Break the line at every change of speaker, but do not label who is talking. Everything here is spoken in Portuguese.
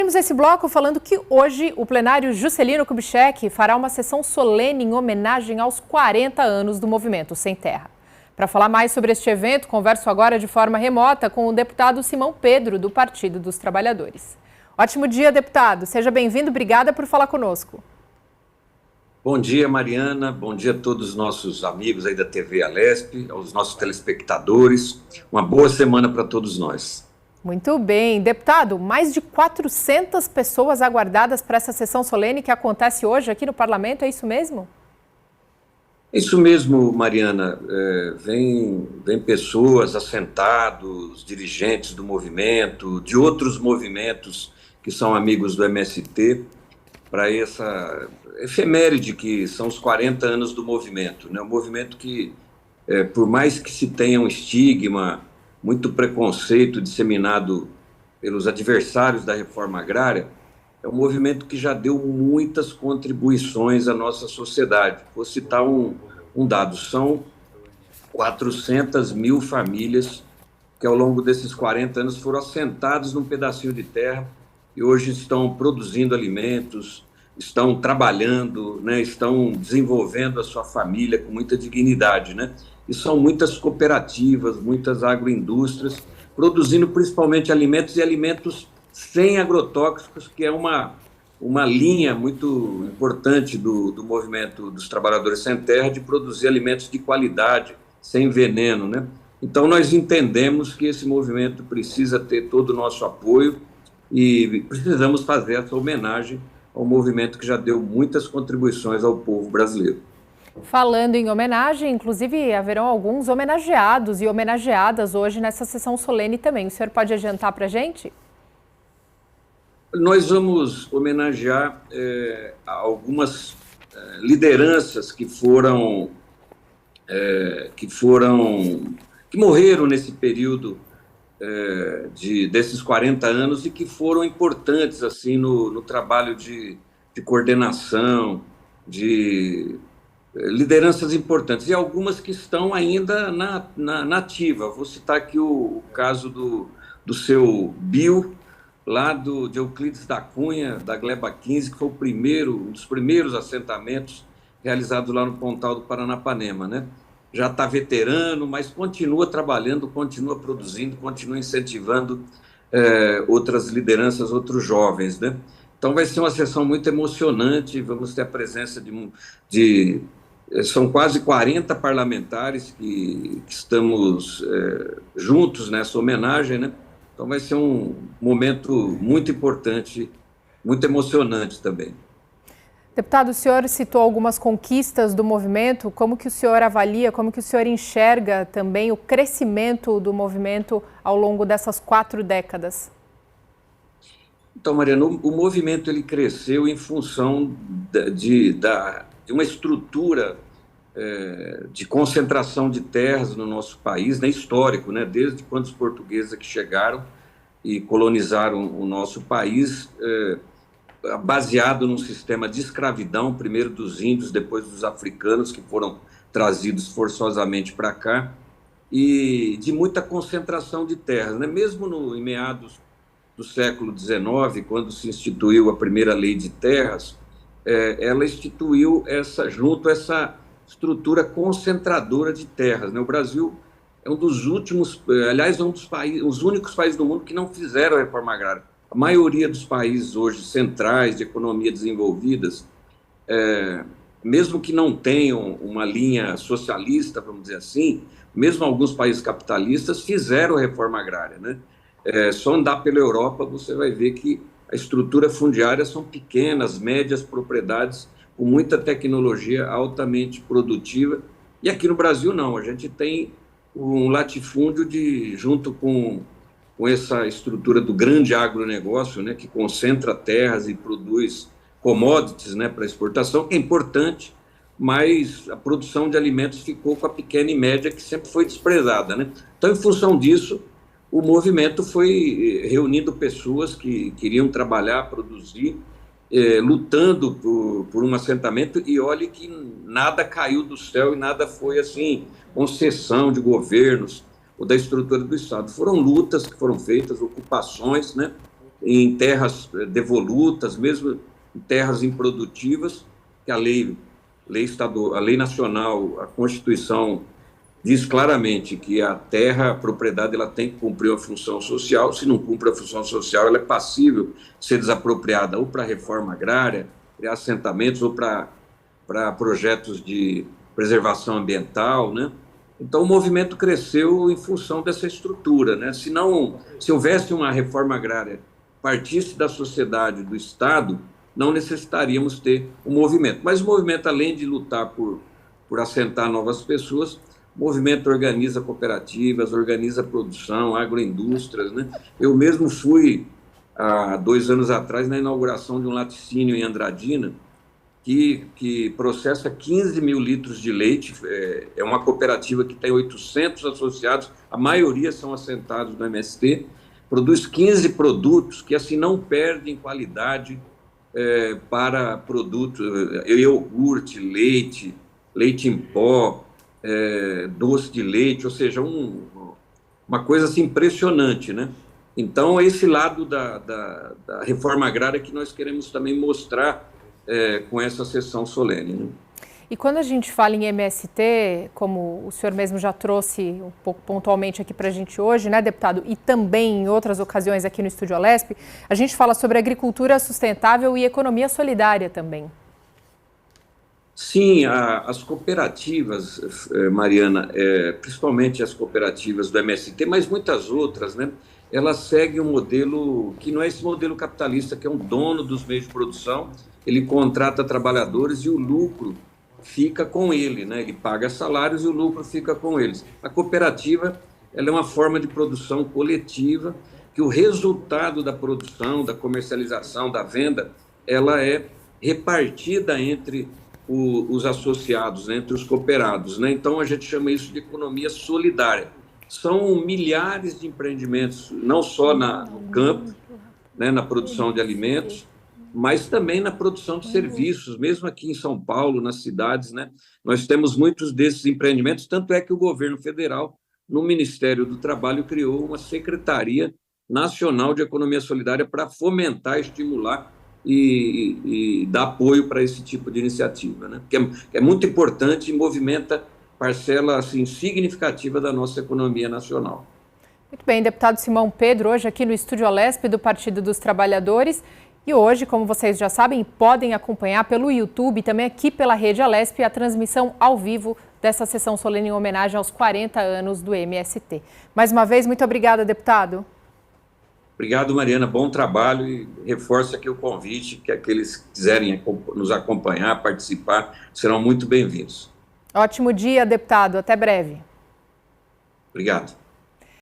Temos esse bloco falando que hoje o plenário Juscelino Kubitschek fará uma sessão solene em homenagem aos 40 anos do Movimento Sem Terra. Para falar mais sobre este evento, converso agora de forma remota com o deputado Simão Pedro, do Partido dos Trabalhadores. Ótimo dia, deputado. Seja bem-vindo. Obrigada por falar conosco.
Bom dia, Mariana. Bom dia a todos os nossos amigos aí da TV Alesp, aos nossos telespectadores. Uma boa semana para todos nós.
Muito bem. Deputado, mais de 400 pessoas aguardadas para essa sessão solene que acontece hoje aqui no Parlamento, é isso mesmo?
Isso mesmo, Mariana. Vem pessoas, assentados, dirigentes do movimento, de outros movimentos que são amigos do MST, para essa efeméride que são os 40 anos do movimento, né? Um movimento que, por mais que se tenha um estigma, muito preconceito disseminado pelos adversários da reforma agrária, é um movimento que já deu muitas contribuições à nossa sociedade. Vou citar um dado: são 400 mil famílias que ao longo desses 40 anos foram assentados num pedacinho de terra e hoje estão produzindo alimentos, estão trabalhando, né, estão desenvolvendo a sua família com muita dignidade, né? E são muitas cooperativas, muitas agroindústrias, produzindo principalmente alimentos e alimentos sem agrotóxicos, que é uma linha muito importante do movimento dos trabalhadores sem terra, de produzir alimentos de qualidade, sem veneno, né? Então, nós entendemos que esse movimento precisa ter todo o nosso apoio e precisamos fazer essa homenagem ao movimento que já deu muitas contribuições ao povo brasileiro.
Falando em homenagem, inclusive haverão alguns homenageados e homenageadas hoje nessa sessão solene também. O senhor pode adiantar para a gente?
Nós vamos homenagear algumas lideranças que morreram nesse período desses 40 anos e que foram importantes assim no trabalho de coordenação, de lideranças importantes, e algumas que estão ainda na ativa. Vou citar aqui o caso do seu Bill, lá de Euclides da Cunha, da Gleba 15, que foi um dos primeiros assentamentos realizados lá no Pontal do Paranapanema, né? Já está veterano, mas continua trabalhando, continua produzindo, continua incentivando outras lideranças, outros jovens, né? Então vai ser uma sessão muito emocionante, vamos ter a presença são quase 40 parlamentares que estamos juntos nessa homenagem, né? Então vai ser um momento muito importante, muito emocionante também.
Deputado, o senhor citou algumas conquistas do movimento. Como que o senhor avalia, como que o senhor enxerga também o crescimento do movimento ao longo dessas 4 décadas?
Então, Mariana, o movimento ele cresceu em função de uma estrutura de concentração de terras no nosso país, né, histórico, né, desde quando os portugueses aqui chegaram e colonizaram o nosso país, baseado num sistema de escravidão, primeiro dos índios, depois dos africanos, que foram trazidos forçosamente para cá, e de muita concentração de terras, né? Mesmo em meados do século XIX, quando se instituiu a primeira lei de terras, ela instituiu essa estrutura concentradora de terras, né? O Brasil é um dos últimos, aliás, os únicos países do mundo que não fizeram a reforma agrária. A maioria dos países hoje centrais, de economia desenvolvidas, mesmo que não tenham uma linha socialista, vamos dizer assim, mesmo alguns países capitalistas fizeram a reforma agrária, né? Só andar pela Europa você vai ver que a estrutura fundiária são pequenas, médias propriedades com muita tecnologia altamente produtiva. E aqui no Brasil não, a gente tem um latifúndio junto com essa estrutura do grande agronegócio, né, que concentra terras e produz commodities, né, para exportação, que é importante, mas a produção de alimentos ficou com a pequena e média, que sempre foi desprezada, né? Então, em função disso, o movimento foi reunindo pessoas que queriam trabalhar, produzir, lutando por um assentamento, e olhe que nada caiu do céu e nada foi assim, concessão de governos ou da estrutura do Estado. Foram lutas que foram feitas, ocupações, né? em terras devolutas, mesmo em terras improdutivas, que a lei estadual, a lei nacional, a Constituição diz claramente que a terra, a propriedade, ela tem que cumprir uma função social. Se não cumpre a função social, ela é passível de ser desapropriada ou para reforma agrária, criar assentamentos, ou para projetos de preservação ambiental, né? Então, o movimento cresceu em função dessa estrutura, né? Se houvesse uma reforma agrária partisse da sociedade, do Estado, não necessitaríamos ter um movimento. Mas o movimento, além de lutar por assentar novas pessoas, o movimento organiza cooperativas, organiza produção, agroindústrias, né? Eu mesmo fui, há 2 anos atrás, na inauguração de um laticínio em Andradina, que processa 15 mil litros de leite. É uma cooperativa que tem 800 associados, a maioria são assentados no MST, produz 15 produtos que assim não perdem qualidade para produtos, iogurte, leite em pó, doce de leite, ou seja, uma coisa assim impressionante, né? Então, esse lado da reforma agrária que nós queremos também mostrar com essa sessão solene, né?
E quando a gente fala em MST, como o senhor mesmo já trouxe um pouco pontualmente aqui para a gente hoje, né, deputado, e também em outras ocasiões aqui no Estúdio Alesp, a gente fala sobre agricultura sustentável e economia solidária também.
Sim, as cooperativas, Mariana, principalmente as cooperativas do MST, mas muitas outras, né, elas seguem um modelo que não é esse modelo capitalista, que é um dono dos meios de produção, ele contrata trabalhadores e o lucro fica com ele, né? Ele paga salários e o lucro fica com eles. A cooperativa, ela é uma forma de produção coletiva, que o resultado da produção, da comercialização, da venda, ela é repartida entre os associados, né? Entre os cooperados, né? Então, a gente chama isso de economia solidária. São milhares de empreendimentos, não só no campo, né? Na produção de alimentos, mas também na produção de serviços, mesmo aqui em São Paulo, nas cidades, né? Nós temos muitos desses empreendimentos, tanto é que o governo federal, no Ministério do Trabalho, criou uma Secretaria Nacional de Economia Solidária para fomentar, estimular e dar apoio para esse tipo de iniciativa, né? Que é muito importante e movimenta parcela assim, significativa da nossa economia nacional.
Muito bem, deputado Simão Pedro, hoje aqui no Estúdio Alesp do Partido dos Trabalhadores. E hoje, como vocês já sabem, podem acompanhar pelo YouTube e também aqui pela Rede Alesp a transmissão ao vivo dessa sessão solene em homenagem aos 40 anos do MST. Mais uma vez, muito obrigada, deputado.
Obrigado, Mariana. Bom trabalho e reforço aqui o convite, que aqueles que quiserem nos acompanhar, participar, serão muito bem-vindos.
Ótimo dia, deputado. Até breve.
Obrigado.